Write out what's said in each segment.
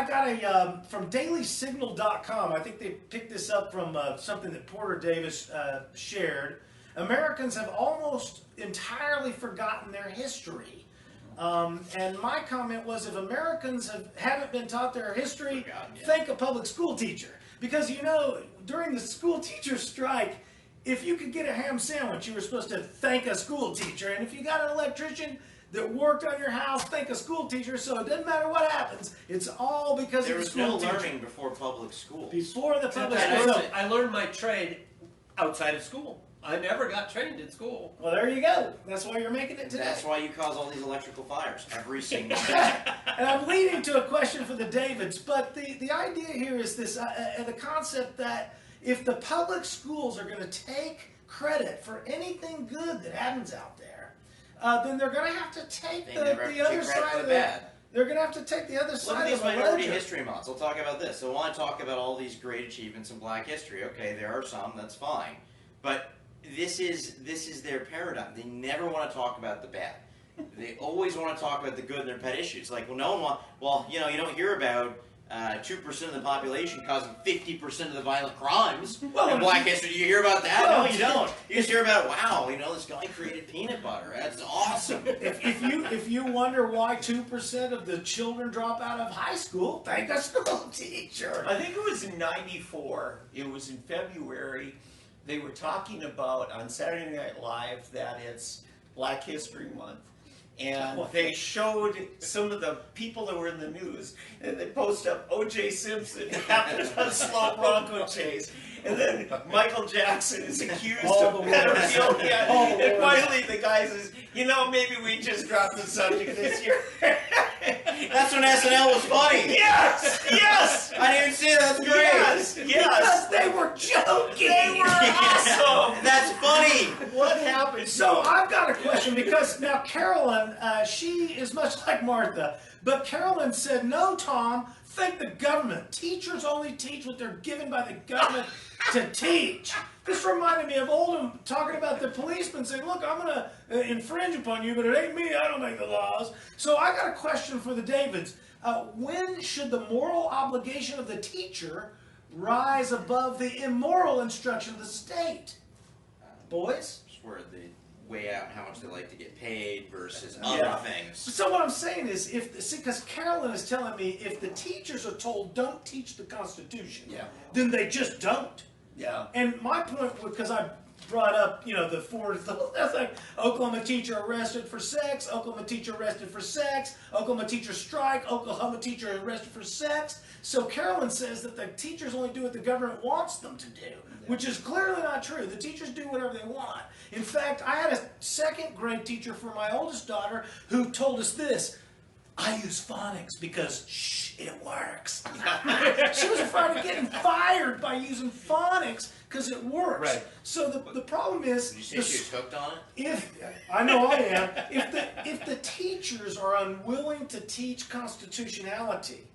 I got a from dailysignal.com. I think they picked this up from something that Porter Davis shared. Americans have almost entirely forgotten their history. And my comment was, if Americans haven't been taught their history, thank a public school teacher. Because, you know, during the school teacher strike, if you could get a ham sandwich, you were supposed to thank a school teacher. And if you got an electrician that worked on your house, thank a school teacher. So it doesn't matter what happens. It's all because of the school teacher. There was no learning before public schools. Before the public schools. I learned my trade outside of school. I never got trained in school. Well, there you go. That's why you're making it today. That's why you cause all these electrical fires every single day. And I'm leading to a question for the Davids, but the idea here is this, the concept that if the public schools are going to take credit for anything good that happens out there, then they're going to have to take the other side of the They're going to have to take the other side of the ledger. Look at these minority history months. We'll talk about this. So I want to talk about all these great achievements in Black history. Okay, there are some. That's fine. But this is their paradigm. They never want to talk about the bad. They always want to talk about the good in their pet issues. Like, well, no one wants. Well, you know, you don't hear about 2% of the population causing 50% of the violent crimes in Black history. Do you hear about that? No, you don't. You just hear about, wow, you know, this guy created peanut butter. That's awesome. If you wonder why 2% of the children drop out of high school, thank a school teacher. I think it was in '94. It was in February. They were talking about on Saturday Night Live that it's Black History Month. And they showed some of the people that were in the news, and they posted up O.J. Simpson happened on a slow Bronco chase, and then Michael Jackson is accused of pedophilia, and finally the guy says, you know, maybe we just dropped the subject this year. That's when SNL was funny. Yes! Yes! I didn't even see that. That's great. Yes! Because they were joking. They were awesome. That's funny. What happened? So I've got a question, because now Carolyn, she is much like Martha, but Carolyn said, no, Tom, thank the government. Teachers only teach what they're given by the government to teach. This reminded me of Oldham talking about the policeman saying, look, I'm going to infringe upon you, but it ain't me. I don't make the laws. So I got a question for the Davids. When should the moral obligation of the teacher rise above the immoral instruction of the state? Boys? Where they weigh out how much they like to get paid versus other things. So what I'm saying is, because Carolyn is telling me, if the teachers are told don't teach the Constitution, then they just don't. Yeah. And my point, because I brought up, you know, that's like Oklahoma teacher arrested for sex, Oklahoma teacher arrested for sex, Oklahoma teacher strike, Oklahoma teacher arrested for sex. So Carolyn says that the teachers only do what the government wants them to do, which is clearly not true. The teachers do whatever they want. In fact, I had a second grade teacher for my oldest daughter who told us this: I use phonics because, shh, it works. She was afraid of getting fired by using phonics because it works. Right. So the problem is... Did you say she was hooked on it? I know I am. If the teachers are unwilling to teach constitutionality,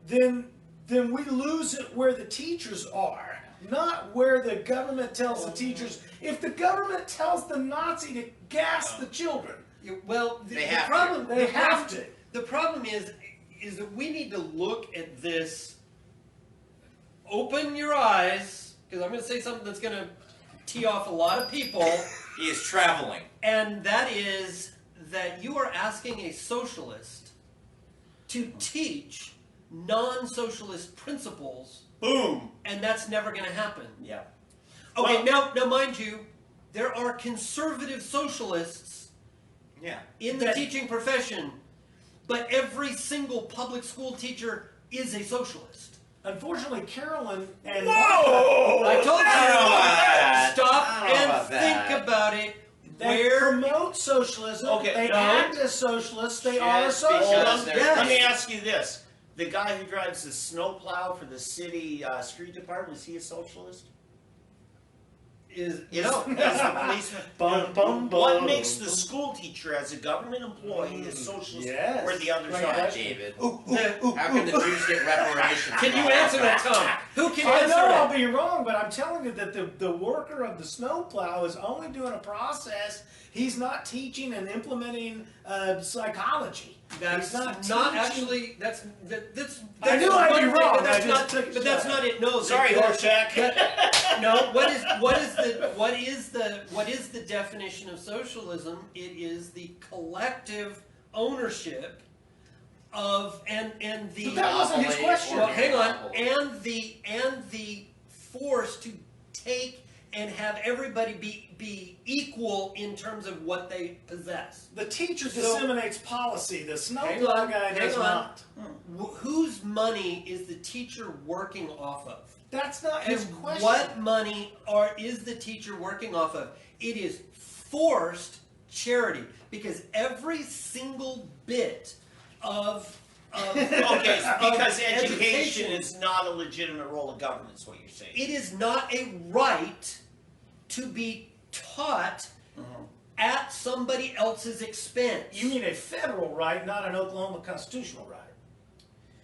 then we lose it where the teachers are, not where the government tells the teachers. If the government tells the Nazi to gas the children, Well, They have to. The problem is that we need to look at this, open your eyes, because I'm going to say something that's going to tee off a lot of people. He is traveling. And that is that you are asking a socialist to teach non-socialist principles. Boom. And that's never going to happen. Yeah. Okay, now mind you, there are conservative socialists in the teaching profession, but every single public school teacher is a socialist. Unfortunately, Carolyn and I told you, stop and that. think about it. they promote socialism. They act as socialists. They are a socialist. Let me ask you this. The guy who drives the snowplow for the city street department, is he a socialist? Is the policeman? What makes the school teacher as a government employee a socialist where the others are? David. How can the Jews get reparations? Can you answer that, Tom? Who can answer I know that? I'll be wrong, but I'm telling you that the worker of the snowplow is only doing a process. He's not teaching and implementing psychology. That's not not teaching. Actually. That's I knew I'd be one thing, wrong. but that's I not. just took a But that's shot. not it. No. Sorry, Horchak. No. What is the definition of socialism? It is the collective ownership of and the. But that wasn't his question. Well, hang on. And the force to take and have everybody be equal in terms of what they possess. The teacher So- disseminates policy. The Hang snowblower on, guy hang does on. not. Whose money is the teacher working off of? That's not And his question. what money is the teacher working off of? It is forced charity, because every single bit of Okay, of because education is not a legitimate role of government, is what you're saying. it is not a right to be taught at somebody else's expense. You mean a federal right, not an Oklahoma constitutional right?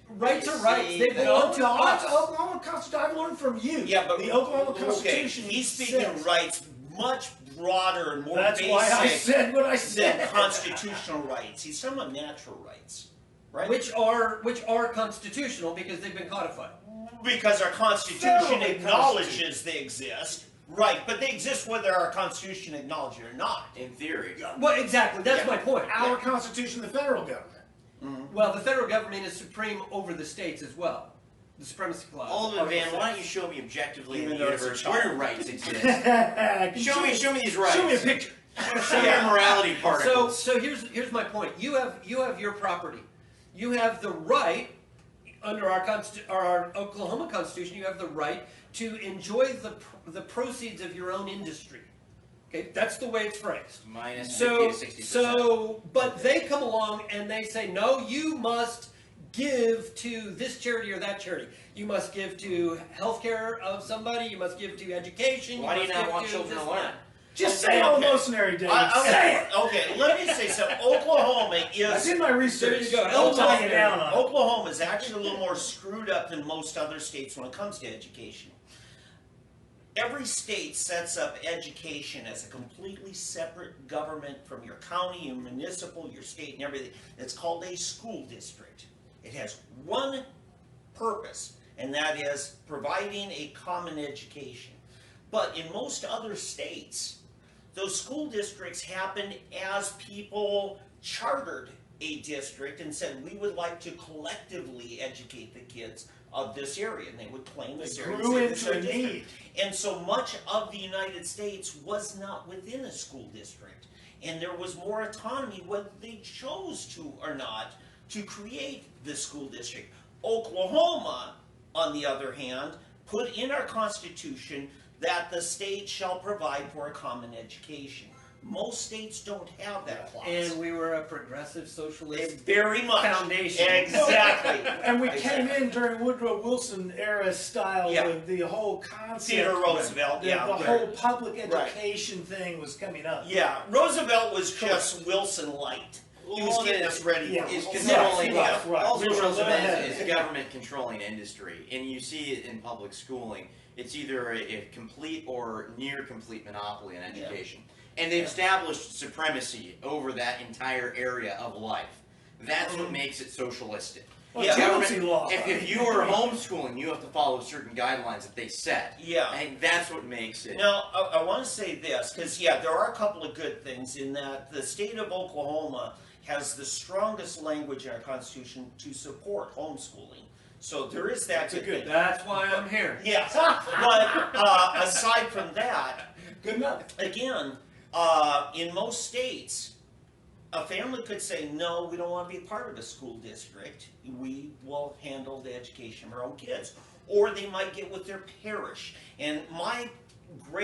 Rights are rights. They See, belong to No, us. it's Oklahoma Constitution. I've learned from you. Yeah, but the Oklahoma okay, Constitution. he's speaking says- rights much broader and more That's basic why I said what I than said. constitutional rights. He's talking about natural rights, right? Which are constitutional because they've been codified. Because our Constitution Federal acknowledges they exist, right? But they exist whether our Constitution acknowledges it or not. In theory. Well, exactly. That's Yeah. my point. Our Constitution, the federal government. Well, the federal government is supreme over the states as well. The supremacy clause. Alderman Article Van, why 6. don't you show me objectively Even in the though it's a universe child. where do rights exist? show show me these rights. Show me a picture. Show me your morality particles. So here's my point. You have your property. You have the right under our Oklahoma Constitution. You have the right to enjoy the proceeds of your own industry. Okay, that's the way it's phrased. Minus 50 So to 60%. but they come along and they say, no, you must give to this charity or that charity. You must give to healthcare of somebody. You must give to education. Why do you must not give want to children this to and learn? that. Just say eleemosynary, David. Say it. Okay, let me say something. Oklahoma I is did my research. There you go. I'll tie you down on it. Oklahoma is actually a little more screwed up than most other states when it comes to education. Every state sets up education as a completely separate government from your county, your municipal, your state, and everything. It's called a school district. It has one purpose, and that is providing a common education. But in most other states, those school districts happened as people chartered a district and said, we would like to collectively educate the kids of this area, and they would claim this area. grew and say this is into our a district. need. And so much of the United States was not within a school district, and there was more autonomy whether they chose to or not to create the school district. Oklahoma, on the other hand, put in our Constitution that the state shall provide for a common education. Most states don't have that clause. And we were a progressive socialist Very much. foundation. Exactly. And we came in during Woodrow Wilson era style. Yeah. The whole concept. Theodore Roosevelt, The, yeah. the right. whole public Right. education thing was coming up. Yeah, Roosevelt was just Wilson light. He was getting us ready Yeah. for Is Wilson. controlling, right. also We were Roosevelt ahead. is government controlling industry, and you see it in public schooling. It's either a complete or near complete monopoly in education. And they've established supremacy over that entire area of life. That's what makes it socialistic. Well, Yeah. truancy law. If you are homeschooling, you have to follow certain guidelines that they set. Yeah. I think that's what makes it. Now, I want to say this, because, there are a couple of good things in that the state of Oklahoma has the strongest language in our Constitution to support homeschooling. So there is that good thing. That's why I'm here. Yes, but aside from that, Good enough. again, in most states, a family could say, no, we don't want to be a part of a school district. We will handle the education of our own kids. Or they might get with their parish. And my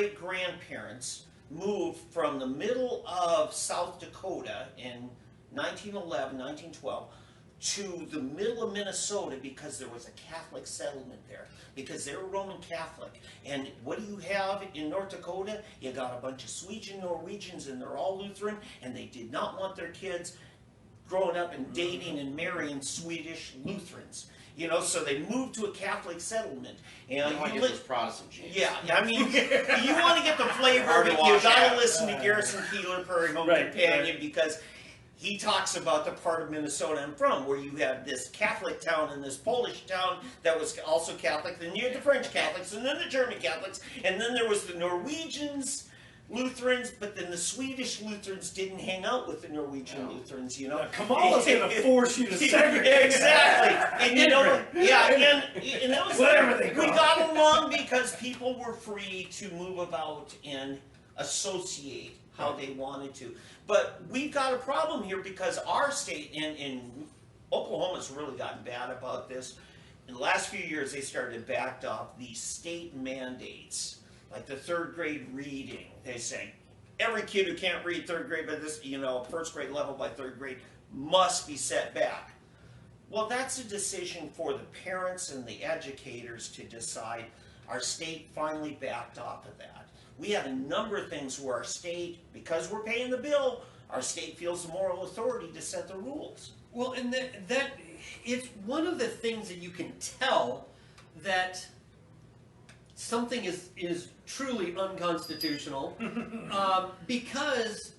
great-grandparents moved from the middle of South Dakota in 1911, 1912, to the middle of Minnesota because there was a Catholic settlement there, because they were Roman Catholic. And what do you have in North Dakota? You got a bunch of Swedes and Norwegians, and they're all Lutheran, and they did not want their kids growing up and dating and marrying Swedish Lutherans. So they moved to a Catholic settlement. And You want to you get li- those Protestant genes. yeah, I mean, you want to get the flavor Hard of to it, you wash gotta out. listen to Garrison Keillor, Prairie Home Right, Companion, because he talks about the part of Minnesota I'm from, where you have this Catholic town and this Polish town that was also Catholic. Then you had the French Catholics, and then the German Catholics, and then there was the Norwegians, Lutherans, but then the Swedish Lutherans didn't hang out with the Norwegian Lutherans, you know. Kamala's going to force you to segregate. Exactly. And you know what? Yeah, and that was Whatever they call we it. got along because people were free to move about and associate how they wanted to. But we've got a problem here because our state, and Oklahoma's really gotten bad about this. In the last few years, they started to back off these state mandates, like the third grade reading. They say every kid who can't read third grade by this, you know, first grade level by third grade must be set back. Well, that's a decision for the parents and the educators to decide. Our state finally backed off of that. We had a number of things where our state, because we're paying the bill, our state feels the moral authority to set the rules. Well, and that it's one of the things that you can tell that something is truly unconstitutional because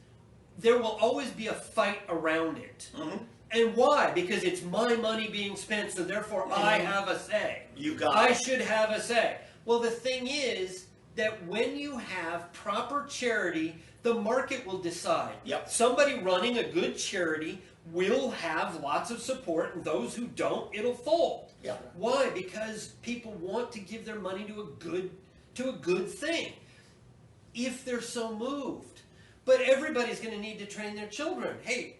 there will always be a fight around it. Mm-hmm. And why? Because it's my money being spent, so therefore I have a say. You got I it. should have a say. Well, the thing is that when you have proper charity, the market will decide. Yep. Somebody running a good charity will have lots of support, and those who don't, it'll fold. Yep. Why? Because people want to give their money to a good thing, if they're so moved. But everybody's going to need to train their children. Hey,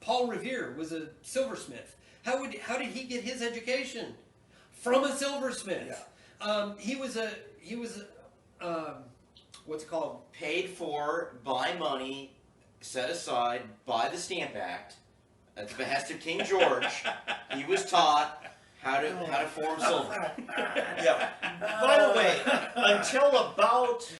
Paul Revere was a silversmith. How did he get his education? From a silversmith. Yeah. He was what's it called? Paid for by money set aside by the Stamp Act at the behest of King George. He was taught how to form silver. Yeah. By the way, until about